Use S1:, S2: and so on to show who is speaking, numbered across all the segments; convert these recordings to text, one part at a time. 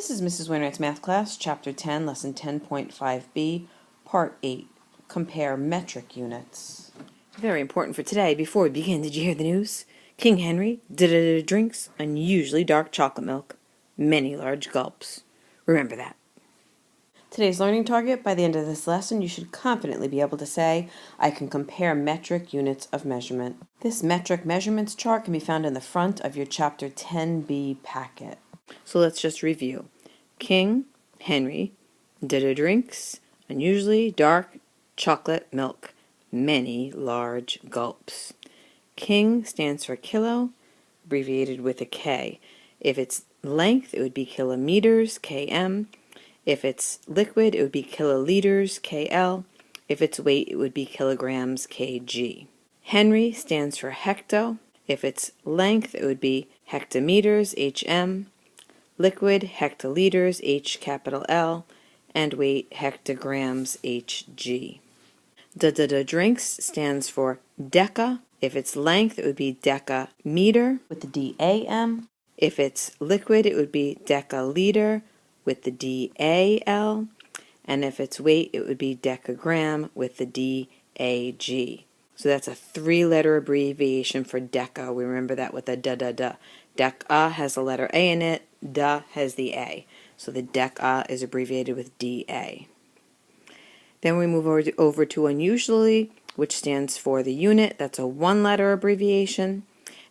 S1: This is Mrs. Wainwright's Math Class, Chapter 10, Lesson 10.5b, Part 8, Compare Metric Units. Very important for today. Before we begin, did you hear the news? King Henry drinks unusually dark chocolate milk, many large gulps. Remember that. Today's learning target: by the end of this lesson, you should confidently be able to say, I can compare metric units of measurement. This metric measurements chart can be found in the front of your Chapter 10b packet. So let's just review. King Henry drinks unusually dark chocolate milk, many large gulps. King stands for kilo, abbreviated with a K. If it's length, it would be kilometers, km. If it's liquid, it would be kiloliters, kl. If it's weight, it would be kilograms, kg. Henry stands for hecto. If it's length, it would be hectometers, hm. Liquid, hectoliters, H capital L, and weight, hectograms, Hg. Drinks stands for deca. If it's length, it would be decameter with the DAM. If it's liquid, it would be decaliter with the DAL. And if it's weight, it would be decagram with the DAG. So that's a three-letter abbreviation for deca. We remember that with a da. Deca has the letter A in it, da has the A. So the deca is abbreviated with DA. Then we move over to unusually, which stands for the unit. That's a one-letter abbreviation,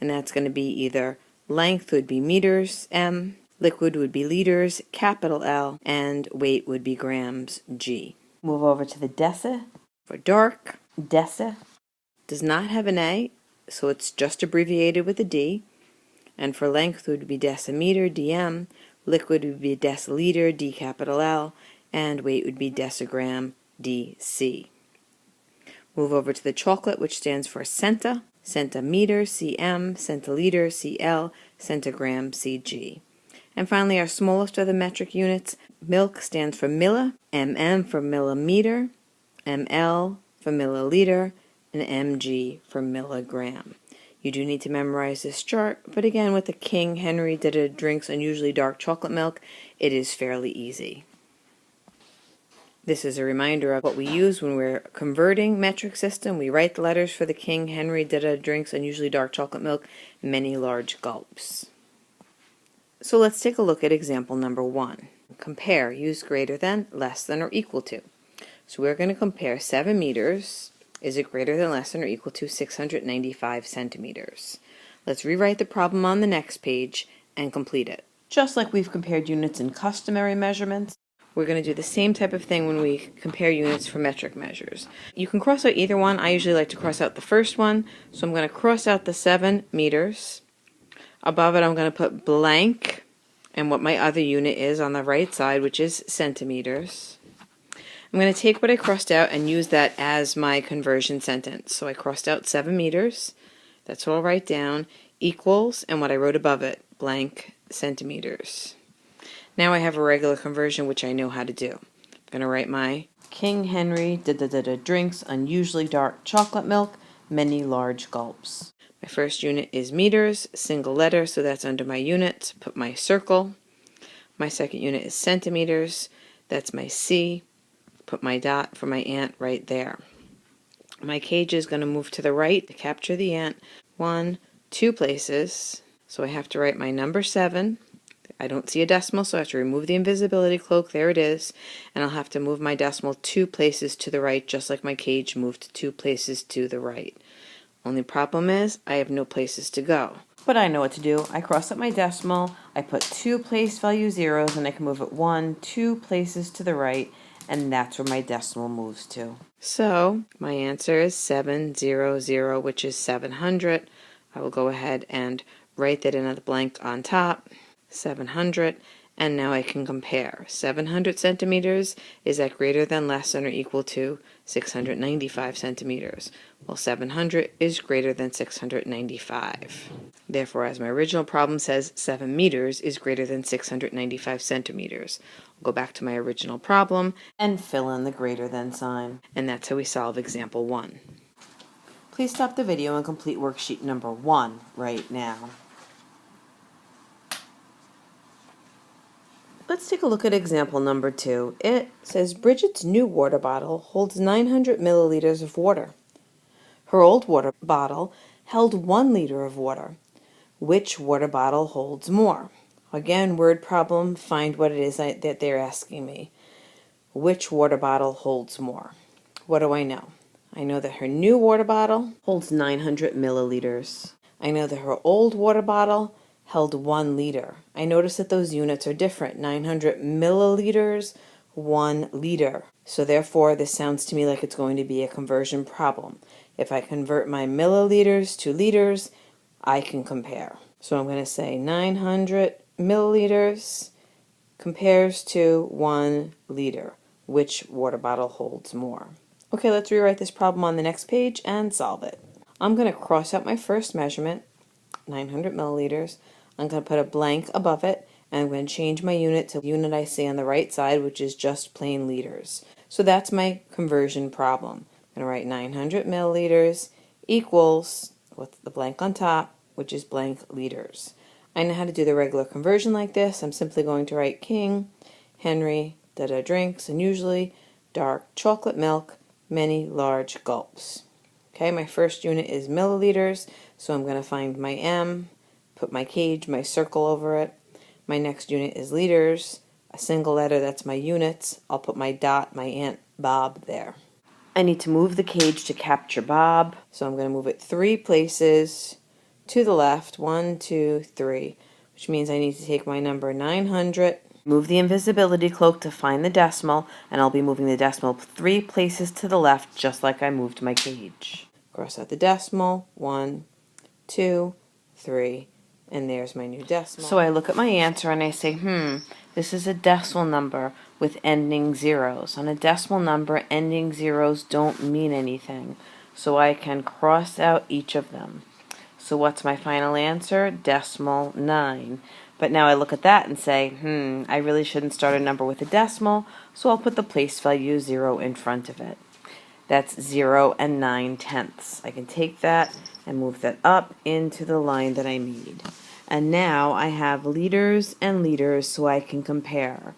S1: and that's going to be either length would be meters, M, liquid would be liters, capital L, and weight would be grams, G. Move over to the deci. For dark, deci does not have an A, so it's just abbreviated with a D. And for length would be decimeter, dm, liquid would be deciliter, d capital L, and weight would be decigram, dc. Move over to the chocolate, which stands for centa, centimeter, cm, centiliter, cl, centigram, cg. And finally, our smallest of the metric units, milk, stands for milli, mm for millimeter, ml for milliliter, and mg for milligram. You do need to memorize this chart, but again, with the King Henry drinks unusually dark chocolate milk, it is fairly easy. This is a reminder of what we use when we're converting metric system. We write the letters for the King Henry drinks unusually dark chocolate milk, many large gulps. So let's take a look at example number 1. Compare, use greater than, less than, or equal to. So we're going to compare 7 meters. Is it greater than, less than, or equal to 695 centimeters? Let's rewrite the problem on the next page and complete it. Just like we've compared units in customary measurements, we're going to do the same type of thing when we compare units for metric measures. You can cross out either one. I usually like to cross out the first one, so I'm going to cross out the 7 meters. Above it, I'm going to put blank and what my other unit is on the right side, which is centimeters. I'm going to take what I crossed out and use that as my conversion sentence. So I crossed out 7 meters, that's what I'll write down, equals, and what I wrote above it, blank centimeters. Now I have a regular conversion, which I know how to do. I'm going to write my King Henry drinks unusually dark chocolate milk, many large gulps. My first unit is meters, single letter, so that's under my units. Put my circle. My second unit is centimeters, that's my C. Put my dot for my ant right there. My cage is going to move to the right to capture the ant 2 places. So I have to write my number 7. I don't see a decimal, so I have to remove the invisibility cloak. There it is. And I'll have to move my decimal 2 places to the right, just like my cage moved 2 places to the right. Only problem is I have no places to go. But I know what to do. I cross out my decimal, I put 2 place value zeros, and I can move it 2 places to the right, and that's where my decimal moves to. So my answer is 700, which is 700. I will go ahead and write that in a blank on top, 700, and now I can compare. 700 centimeters, is that greater than, less than, or equal to 695 centimeters? Well, 700 is greater than 695. Therefore, as my original problem says, 7 meters is greater than 695 centimeters. I'll go back to my original problem and fill in the greater than sign. And that's how we solve example 1. Please stop the video and complete worksheet number 1 right now. Let's take a look at example number 2. It says Bridget's new water bottle holds 900 milliliters of water. Her old water bottle held 1 liter of water. Which water bottle holds more? Again, word problem, find what it is that they're asking me. Which water bottle holds more? What do I know? I know that her new water bottle holds 900 milliliters. I know that her old water bottle held 1 liter. I notice that those units are different. 900 milliliters, 1 liter. So therefore, this sounds to me like it's going to be a conversion problem. If I convert my milliliters to liters, I can compare. So I'm going to say 900 milliliters compares to 1 liter. Which water bottle holds more? Okay, let's rewrite this problem on the next page and solve it. I'm going to cross out my first measurement, 900 milliliters. I'm going to put a blank above it, and I'm going to change my unit to the unit I see on the right side, which is just plain liters. So that's my conversion problem. I'm going to write 900 milliliters equals, with the blank on top, which is blank liters. I know how to do the regular conversion like this. I'm simply going to write King Henry drinks, and usually dark chocolate milk, many large gulps. Okay, my first unit is milliliters, so I'm going to find my M, put my cage, my circle over it. My next unit is liters, a single letter, that's my units. I'll put my dot, my Aunt Bob there. I need to move the cage to capture Bob, so I'm going to move it 3 places to the left, 1, 2, 3, which means I need to take my number 900, move the invisibility cloak to find the decimal, and I'll be moving the decimal 3 places to the left, just like I moved my cage. Cross out the decimal, 1, 2, 3, and there's my new decimal. So I look at my answer and I say, this is a decimal number with ending zeros. On a decimal number, ending zeros don't mean anything, so I can cross out each of them. So what's my final answer? Decimal 9. But now I look at that and say, I really shouldn't start a number with a decimal, so I'll put the place value 0 in front of it. That's 0 and 9/10. I can take that and move that up into the line that I need. And now I have liters and liters, so I can compare.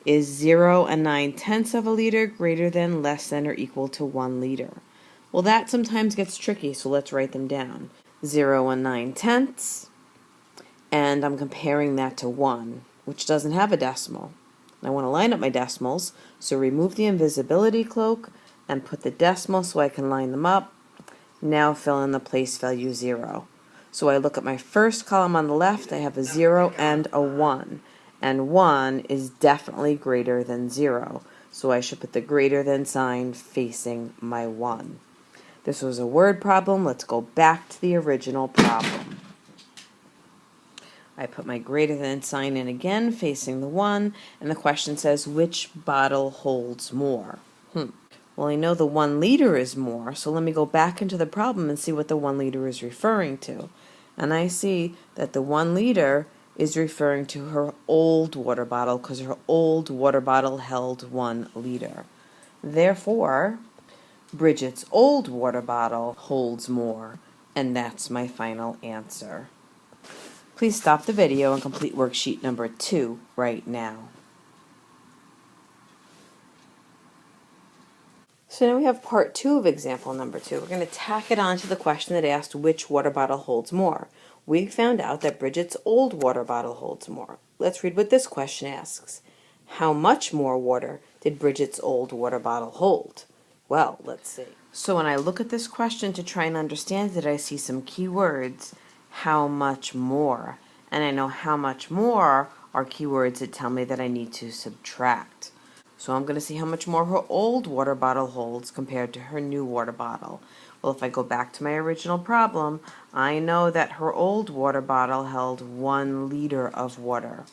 S1: Is 0 and 9/10 of a liter greater than, less than, or equal to 1 liter? Well, that sometimes gets tricky, so let's write them down. 0 and 9/10, and I'm comparing that to 1, which doesn't have a decimal. I want to line up my decimals, so remove the invisibility cloak and put the decimal so I can line them up. Now fill in the place value 0. So I look at my first column on the left, I have a 0 and a 1, and 1 is definitely greater than 0, so I should put the greater than sign facing my 1. This was a word problem. Let's go back to the original problem. I put my greater than sign in again, facing the 1, and the question says, which bottle holds more? Well, I know the 1 liter is more, so let me go back into the problem and see what the 1 liter is referring to. And I see that the 1 liter is referring to her old water bottle, because her old water bottle held 1 liter. Therefore, Bridget's old water bottle holds more, and that's my final answer. Please stop the video and complete worksheet number 2 right now. So now we have part 2 of example number 2. We're going to tack it on to the question that asked which water bottle holds more. We found out that Bridget's old water bottle holds more. Let's read what this question asks. How much more water did Bridget's old water bottle hold? Well, let's see. So when I look at this question to try and understand it, I see some key words. How much more? And I know how much more are keywords that tell me that I need to subtract. So I'm going to see how much more her old water bottle holds compared to her new water bottle. Well, if I go back to my original problem, I know that her old water bottle held 1 liter of water.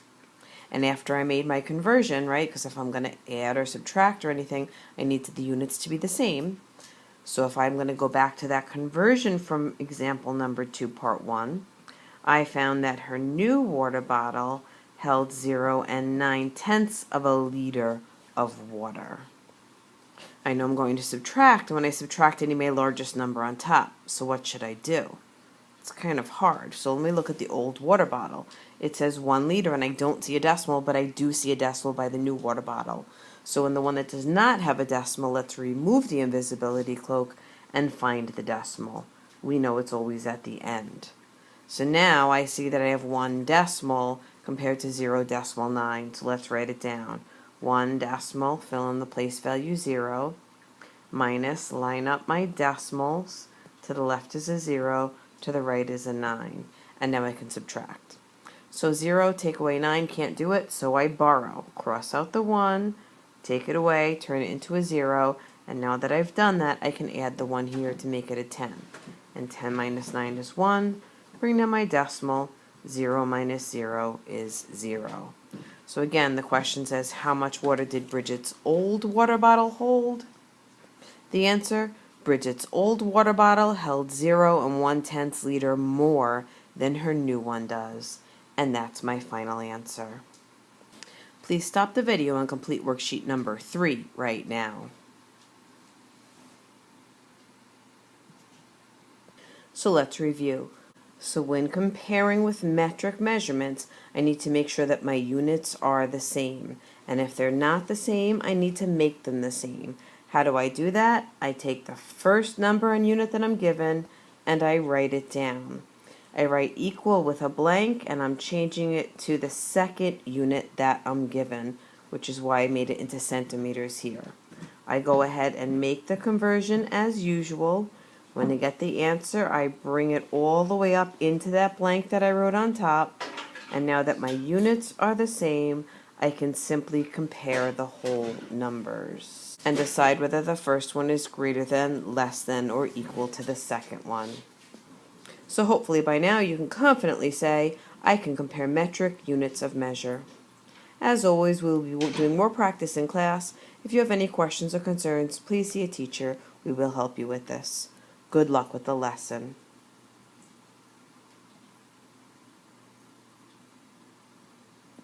S1: And after I made my conversion, right, because if I'm going to add or subtract or anything, I need the units to be the same. So if I'm going to go back to that conversion from example number 2, part 1, I found that her new water bottle held 0 and 9/10 of a liter of water. I know I'm going to subtract, and when I subtract, I need my largest number on top. So what should I do? it's kind of hard. So let me look at the old water bottle. It says 1 liter, and I don't see a decimal, but I do see a decimal by the new water bottle. So in the one that does not have a decimal, let's remove the invisibility cloak and find the decimal. We know it's always at the end. So now I see that I have 1 decimal compared to 0.9. So let's write it down. 1 decimal, fill in the place value 0, minus, line up my decimals. To the left is a 0, to the right is a 9. And now I can subtract. So 0, take away 9, can't do it, so I borrow. Cross out the 1, take it away, turn it into a 0, and now that I've done that, I can add the 1 here to make it a 10. And 10 minus 9 is 1. Bring down my decimal. 0 minus 0 is 0. So again, the question says, how much water did Bridget's old water bottle hold? The answer, Bridget's old water bottle held 0 1/10 liter more than her new one does. And that's my final answer. Please stop the video and complete worksheet number 3 right now. So let's review. So when comparing with metric measurements, I need to make sure that my units are the same. And if they're not the same, I need to make them the same. How do I do that? I take the first number and unit that I'm given and I write it down. I write equal with a blank and I'm changing it to the second unit that I'm given, which is why I made it into centimeters here. I go ahead and make the conversion as usual. When I get the answer, I bring it all the way up into that blank that I wrote on top. And now that my units are the same, I can simply compare the whole numbers and decide whether the first one is greater than, less than, or equal to the second one. So hopefully by now you can confidently say, I can compare metric units of measure. As always, we will be doing more practice in class. If you have any questions or concerns, please see a teacher. We will help you with this. Good luck with the lesson.